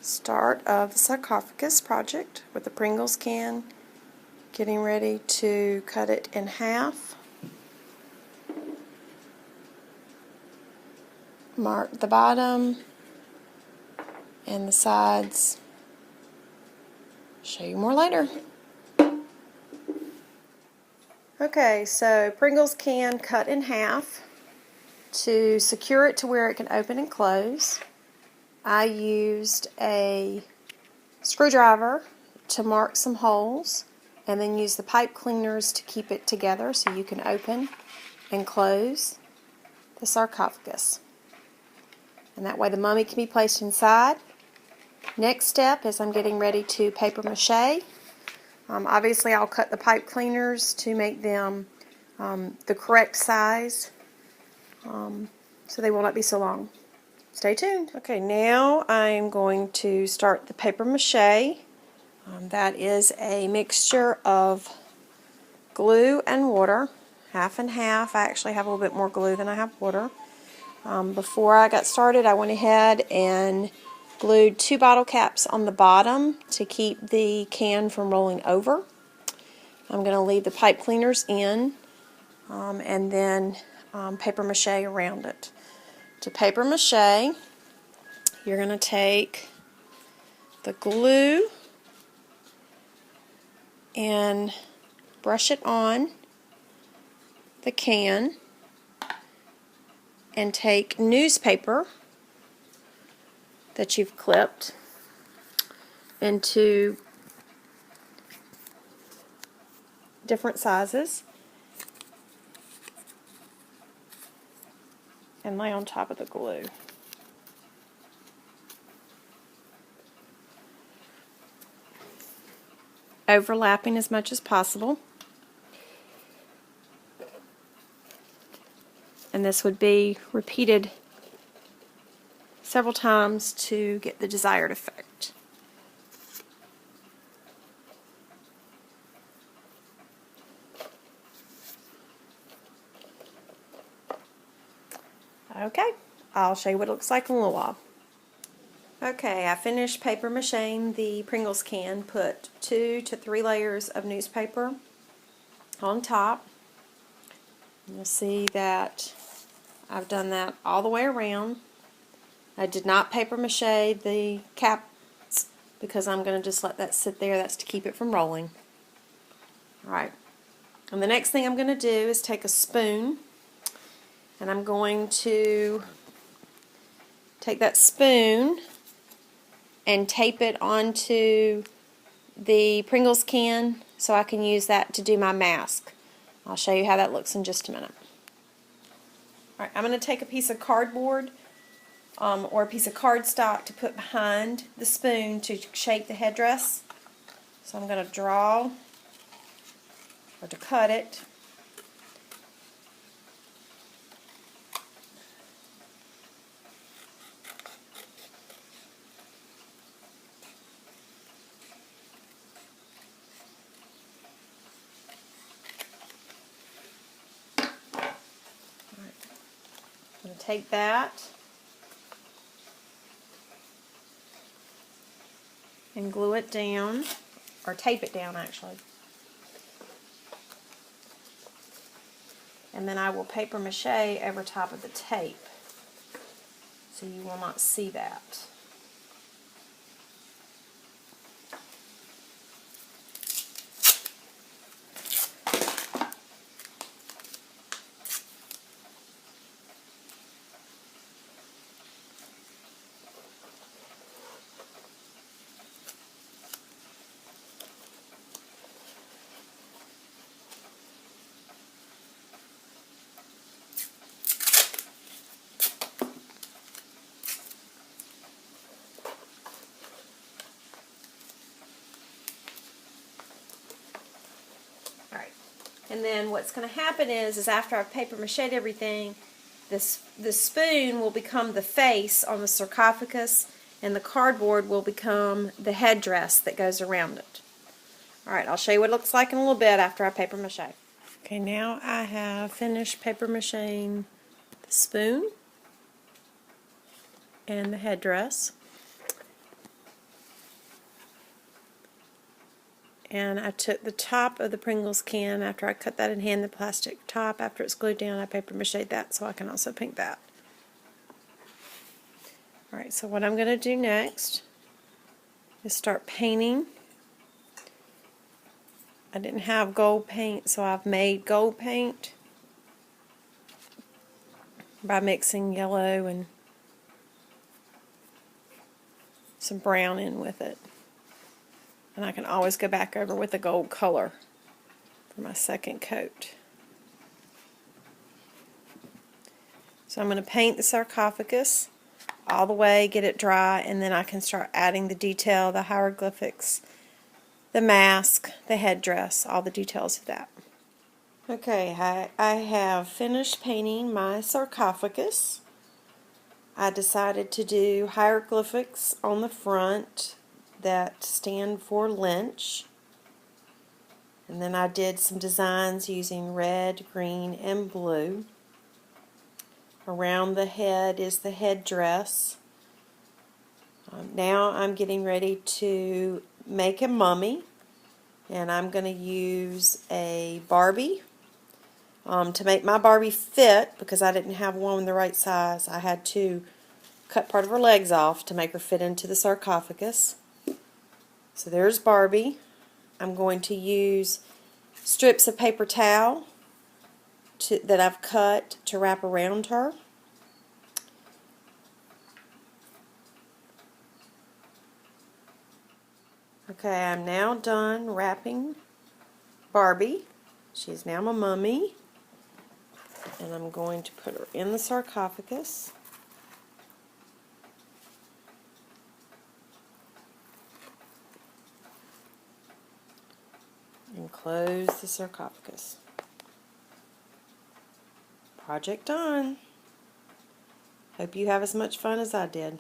Start of the sarcophagus project with the Pringles can. Getting ready to cut it in half. Mark the bottom and the sides. Show you more later. Okay, so Pringles can cut in half. To secure it to where it can open and close, I used a screwdriver to mark some holes and then use the pipe cleaners to keep it together so you can open and close the sarcophagus. And that way the mummy can be placed inside. Next step is I'm getting ready to paper mache. Obviously I'll cut the pipe cleaners to make them the correct size so they will not be so long. Stay tuned. Okay, now I'm going to start the paper mache. That is a mixture of glue and water, half and half. I actually have a little bit more glue than I have water. Before I got started, I went ahead and glued 2 bottle caps on the bottom to keep the can from rolling over. I'm going to leave the pipe cleaners in and then paper mache around it. To paper mache, you're going to take the glue and brush it on the can and take newspaper that you've clipped into different sizes and lay on top of the glue. Overlapping as much as possible. And this would be repeated several times to get the desired effect. Okay, I'll show you what it looks like in a little while. Okay, I finished paper macheing the Pringles can. Put 2 to 3 layers of newspaper on top. You'll see that I've done that all the way around. I did not paper mache the caps because I'm going to just let that sit there. That's to keep it from rolling. Alright, and the next thing I'm going to do is take a spoon and I'm going to take that spoon and tape it onto the Pringles can so I can use that to do my mask. I'll show you how that looks in just a minute. Alright, I'm going to take a piece of cardboard or a piece of cardstock to put behind the spoon to shape the headdress. So I'm going to draw or to cut it. I'm going to take that and glue it down, or tape it down actually. And then I will paper mache over top of the tape so you will not see that. And then what's going to happen is after I've paper mache'd everything, the spoon will become the face on the sarcophagus and the cardboard will become the headdress that goes around it. Alright, I'll show you what it looks like in a little bit after I paper mache. Okay, now I have finished paper macheing the spoon and the headdress. and I took the top of the Pringles can after I cut that in hand, the plastic top, after it's glued down, I paper mache that so I can also paint that. Alright, so what I'm going to do next is start painting. I didn't have gold paint, so I've made gold paint by mixing yellow and some brown in with it. And I can always go back over with a gold color for my second coat. So I'm going to paint the sarcophagus all the way, get it dry, and then I can start adding the detail, the hieroglyphics, the mask, the headdress, all the details of that. Okay, I have finished painting my sarcophagus. I decided to do hieroglyphics on the front that stand for Lynch. And then I did some designs using red, green, and blue. Around the head is the headdress. Now I'm getting ready to make a mummy, and I'm going to use a Barbie. To make my Barbie fit, because I didn't have one the right size, I had to cut part of her legs off to make her fit into the sarcophagus. So there's Barbie. I'm going to use strips of paper towel that I've cut to wrap around her. Okay, I'm now done wrapping Barbie. She's now my mummy. And I'm going to put her in the sarcophagus. And close the sarcophagus. Project done. Hope you have as much fun as I did.